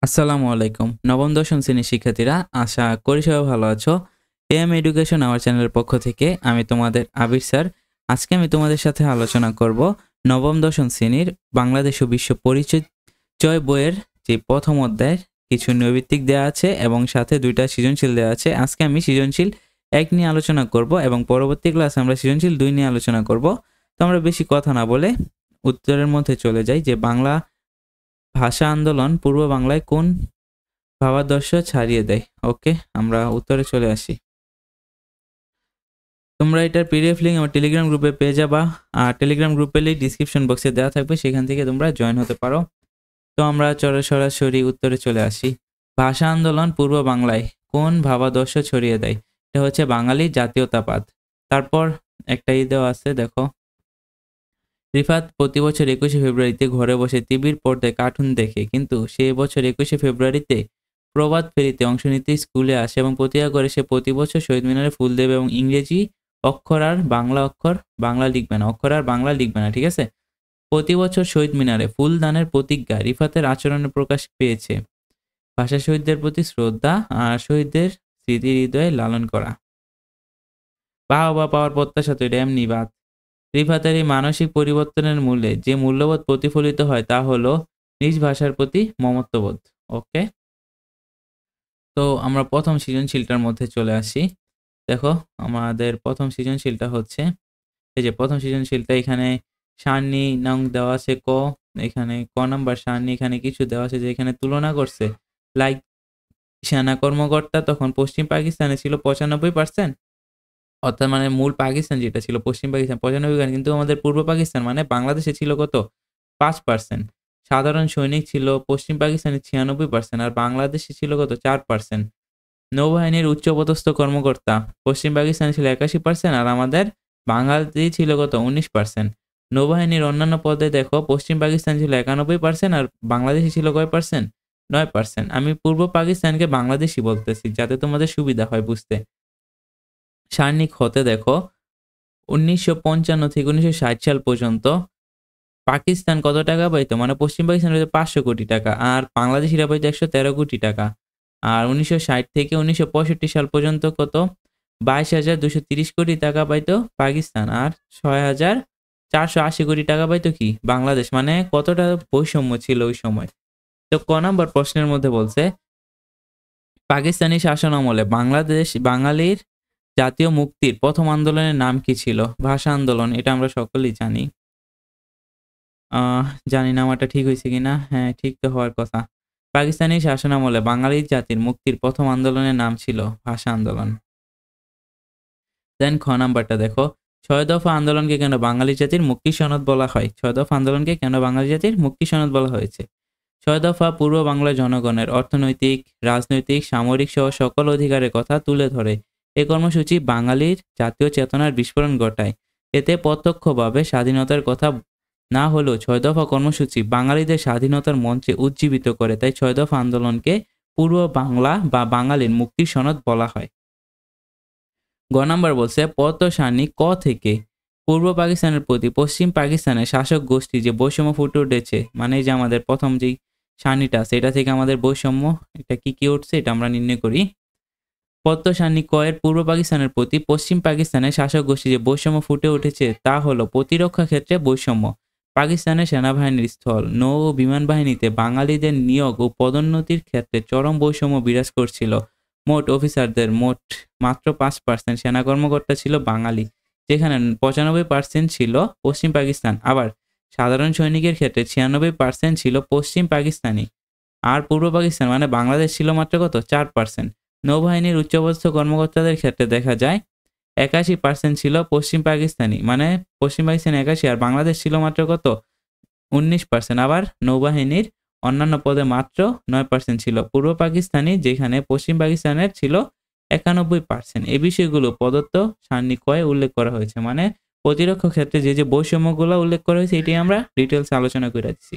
আসসালামু আলাইকুম। নবম দশম শ্রেণীর শিক্ষার্থীরা, আশা করি সবাই ভালো আছো। এএম এডুকেশন আওয়ার চ্যানেলের পক্ষ থেকে আমি তোমাদের আবির স্যার। আজকে আমি তোমাদের সাথে আলোচনা করব নবম দশম শ্রেণীর বাংলাদেশ ও বিশ্ব পরিচয় বইয়ের যে প্রথম অধ্যায়ের কিছু নৈর্ব্যক্তিক দেওয়া আছে এবং সাথে দুইটা সৃজনশীল দেওয়া আছে। আজকে আমি সৃজনশীল 1 নিয়ে আলোচনা করব এবং পরবর্তী ক্লাসে আমরা সৃজনশীল 2 নিয়ে আলোচনা করব। তো আমরা বেশি কথা না বলে উত্তরের মধ্যে চলে যাই যে বাংলা ভাষা আন্দোলন পূর্ব বাংলায় কোন ভাবাদর্শ ছাড়িয়ে দেয়। ওকে, আমরা উত্তরে চলে আসি। তোমরা এটার পিডিএফ লিঙ্ক আমার টেলিগ্রাম গ্রুপে পেয়ে যাবা, আর টেলিগ্রাম গ্রুপের লিঙ্ক ডিসক্রিপশন বক্সে দেওয়া থাকবে, সেখান থেকে তোমরা জয়েন হতে পারো। তো আমরা সরাসরি উত্তরে চলে আসি। ভাষা আন্দোলন পূর্ব বাংলায় কোন ভাবাদর্শ ছড়িয়ে দেয়? এটা হচ্ছে বাঙালি জাতীয়তাবাদ। তারপর একটা দেওয়া আছে, দেখো। রিফাত প্রতি বছর 21শে ফেব্রুয়ারিতে ঘরে বসে টিভির পর্দায় কার্টুন দেখে, কিন্তু সে বছর 21শে ফেব্রুয়ারিতে প্রভাত ফেরিতে অংশ নিতে স্কুলে আসে এবং প্রতিজ্ঞা করে সে প্রতি বছর শহীদ মিনারে ফুল দেবে এবং ইংরেজি অক্ষর আর বাংলা লিখবে না, ঠিক আছে। প্রতি বছর শহীদ মিনারে ফুল দানের প্রতিজ্ঞা রিফাতের আচরণে প্রকাশ পেয়েছে ভাষা শহীদদের প্রতি শ্রদ্ধা আর শহীদদের স্মৃতি হৃদয়ে লালন করা। বাহবা পাওয়ার প্রত্যাশা তো এটা এমনি বাদ। রিফাতের এই মানসিক পরিবর্তনের মূলে যে মূল্যবোধ প্রতিফলিত হয় তা হলো নিজ ভাষার প্রতি মমত্ববোধ। ওকে, তো আমরা প্রথম সৃজনশীলটার মধ্যে চলে আসি। দেখো, আমাদের প্রথম সৃজনশীলটা হচ্ছে এই যে প্রথম সৃজনশীলটা, এখানে সারণী নং দেওয়া আছে ক, এখানে ক নাম্বার সারণী, এখানে কিছু দেওয়া আছে যে এখানে তুলনা করছে। লাইক সেনা কর্মকর্তা তখন পশ্চিম পাকিস্তানে ছিল 95%, অর্থাৎ মানে মূল পাকিস্তান যেটা ছিল পশ্চিম পাকিস্তান 95%, কিন্তু আমাদের পূর্ব পাকিস্তান মানে বাংলাদেশে ছিল কত 5%। সাধারণ সৈনিক ছিল পশ্চিম পাকিস্তানে 96% আর বাংলাদেশে ছিল কত 4%। নৌবাহিনীর উচ্চপদস্থ কর্মকর্তা পশ্চিম পাকিস্তানে ছিল 81% আর আমাদের বাঙালি ছিল কত 19%। নৌবাহিনীর অন্যান্য পদে দেখো পশ্চিম পাকিস্তান ছিল 91% আর বাংলাদেশে ছিল কয় পার্সেন্ট 9%। আমি পূর্ব পাকিস্তানকে বাংলাদেশি বলতেছি যাতে তোমাদের সুবিধা হয় বুঝতে। সার্নিক হতে দেখো 1955 থেকে 1960 সাল পর্যন্ত পাকিস্তান কত টাকা পাইতো, মানে পশ্চিম পাকিস্তান পাইতো 500 কোটি টাকা আর বাংলাদেশিরা পাইতো 113 কোটি টাকা। আর 1960 থেকে 1965 সাল পর্যন্ত কত 22,230 কোটি টাকা পাইতো পাকিস্তান আর 6,480 কোটি টাকা পাইতো কি বাংলাদেশ। মানে কতটা বৈষম্য ছিল ওই সময়। তো ক নাম্বার প্রশ্নের মধ্যে বলছে পাকিস্তানি শাসন আমলে বাঙালির জাতীয় মুক্তির প্রথম আন্দোলনের নাম কি ছিল? ভাষা আন্দোলন, এটা আমরা সকলেই জানি। জানি না আমারটা ঠিক হয়েছে কিনা। হ্যাঁ, ঠিক তো হওয়ার কথা। পাকিস্তানি শাসনামলে বাঙালি জাতির মুক্তির প্রথম আন্দোলনের নাম ছিল ভাষা আন্দোলন। দেন খ নাম্বারটা দেখো, 6 দফা আন্দোলনকে কেন বাঙালি জাতির মুক্তি সনদ বলা হয়? 6 দফা আন্দোলনকে কেন বাঙালি জাতির মুক্তি সনদ বলা হয়েছে? 6 দফা পূর্ব বাংলার জনগণের অর্থনৈতিক, রাজনৈতিক, সামরিক সহ সকল অধিকারের কথা তুলে ধরে। এই কর্মসূচি বাঙালির জাতীয় চেতনার বিস্ফোরণ ঘটায়। এতে প্রত্যক্ষভাবে স্বাধীনতার কথা না হলেও 6 দফা কর্মসূচি বাঙালিদের স্বাধীনতার মঞ্চে উজ্জীবিত করে, তাই 6 দফা আন্দোলনকে পূর্ব বাংলা বা বাঙালির মুক্তির সনদ বলা হয়। গ নাম্বার বলছে পদ্ম সারণী ক থেকে পূর্ব পাকিস্তানের প্রতি পশ্চিম পাকিস্তানের শাসক গোষ্ঠী যে বৈষম্য ফুটে উঠেছে, মানে যে আমাদের প্রথম যেই সারণীটা আছে এটা থেকে আমাদের বৈষম্য এটা কি উঠছে এটা আমরা নির্ণয় করি। পদ্ম সারণী ক এর পূর্ব পাকিস্তানের প্রতি পশ্চিম পাকিস্তানের শাসক গোষ্ঠী যে বৈষম্য ফুটে উঠেছে তা হলো প্রতিরক্ষা ক্ষেত্রে বৈষম্য। পাকিস্তানের সেনাবাহিনীর স্থল, নৌ ও বিমান বাহিনীতে বাঙালিদের নিয়োগ ও পদোন্নতির ক্ষেত্রে চরম বৈষম্য বিরাজ করছিল। মোট অফিসারদের মাত্র 5% সেনা কর্মকর্তা ছিল বাঙালি, যেখানে 95% ছিল পশ্চিম পাকিস্তান। আবার সাধারণ সৈনিকের ক্ষেত্রে 96% ছিল পশ্চিম পাকিস্তানি আর পূর্ব পাকিস্তান মানে বাংলাদেশ ছিল মাত্র কত 4%। নৌবাহিনীর উচ্চপদস্থ কর্মকর্তাদের ক্ষেত্রে দেখা যায় 81% ছিল পশ্চিম পাকিস্তানি, মানে পশ্চিম পাকিস্তান 81 আর বাংলাদেশ ছিল মাত্র কত 19%। আবার নৌবাহিনীর অন্যান্য পদে মাত্র 9% ছিল পূর্ব পাকিস্তানি, যেখানে পশ্চিম পাকিস্তানের ছিল 91%। এই বিষয়গুলো প্রদত্ত সারণী কয়ে উল্লেখ করা হয়েছে, মানে প্রতিরক্ষা ক্ষেত্রে যে বৈষম্যগুলো উল্লেখ করা হয়েছে এটি আমরা ডিটেলস আলোচনা করে দিচ্ছি।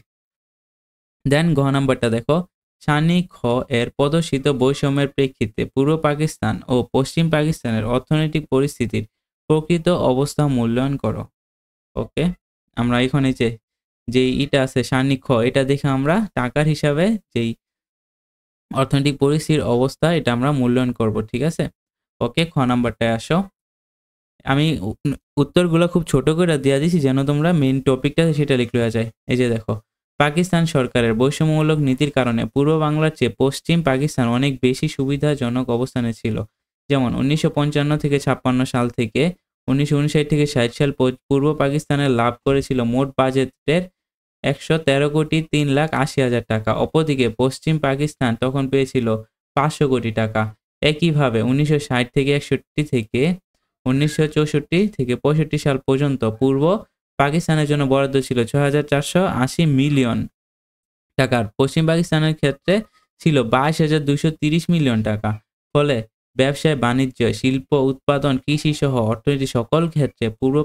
দেন ঘ নাম্বারটা দেখো, সারণী খ এর প্রদর্শিত বৈষম্যের প্রেক্ষিতে পূর্ব পাকিস্তান ও পশ্চিম পাকিস্তানের অর্থনৈতিক পরিস্থিতির প্রকৃত অবস্থা মূল্যায়ন করো। ওকে, আমরা এখানে যেই ইটা আছে সারণী খ এটা দেখে আমরা টাকার হিসাবে যেই অর্থনৈতিক পরিস্থিতির অবস্থা এটা আমরা মূল্যায়ন করব, ঠিক আছে। ওকে, খ নাম্বারটায় আসো। আমি উত্তরগুলো খুব ছোট করে দিয়ে দিছি যেন তোমরা মেইন টপিকটা সেটা লিখলে যায়। এই যে দেখো, পাকিস্তান সরকারের বৈষম্যমূলক নীতির কারণে পূর্ব বাংলার চেয়ে পশ্চিম পাকিস্তান অনেক বেশি সুবিধাজনক অবস্থানে ছিল। যেমন 1955 থেকে 56 সাল থেকে 1959 থেকে 60 সাল পূর্ব পাকিস্তানের লাভ করেছিল মোট বাজেটের 113,03,80,000 টাকা। অপরদিকে পশ্চিম পাকিস্তান তখন পেয়েছিল 500 কোটি টাকা। একইভাবে 1960 থেকে 61 থেকে 1964 থেকে 65 সাল পর্যন্ত পূর্ব পাকিস্তানের জন্য বরাদ্দ ছিল 6,480 মিলিয়ন টাকার। পশ্চিম পাকিস্তানের ক্ষেত্রে ছিল 22,230 মিলিয়ন টাকা। ফলে ব্যবসায়, বাণিজ্য, শিল্প উৎপাদন, কৃষি সহ অর্থনীতি সকল ক্ষেত্রে পূর্ব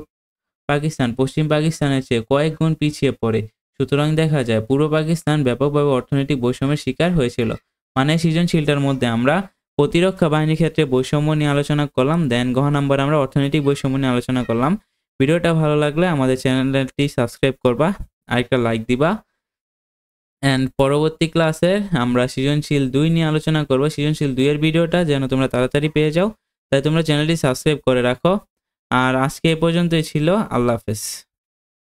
পাকিস্তান পশ্চিম পাকিস্তানের চেয়ে কয়েক গুণ পিছিয়ে পড়ে। সুতরাং দেখা যায় পূর্ব পাকিস্তান ব্যাপকভাবে অর্থনৈতিক বৈষম্যের শিকার হয়েছিল। মানে সৃজনশীলটার মধ্যে আমরা প্রতিরক্ষা বাহিনীর ক্ষেত্রে বৈষম্য নিয়ে আলোচনা করলাম, দেন ঘ নাম্বার আমরা অর্থনৈতিক বৈষম্য নিয়ে আলোচনা করলাম। ভিডিওটা ভালো লাগলে আমাদের চ্যানেলটি সাবস্ক্রাইব করবা, আরেকটা লাইক দিবা। অ্যান্ড পরবর্তী ক্লাসে আমরা সৃজনশীল 2 নিয়ে আলোচনা করব। সৃজনশীল 2 এর ভিডিওটা যেন তোমরা তাড়াতাড়ি পেয়ে যাও, তাই তোমরা চ্যানেলটি সাবস্ক্রাইব করে রাখো। আর আজকে এ পর্যন্তই ছিল। আল্লাহ হাফেজ।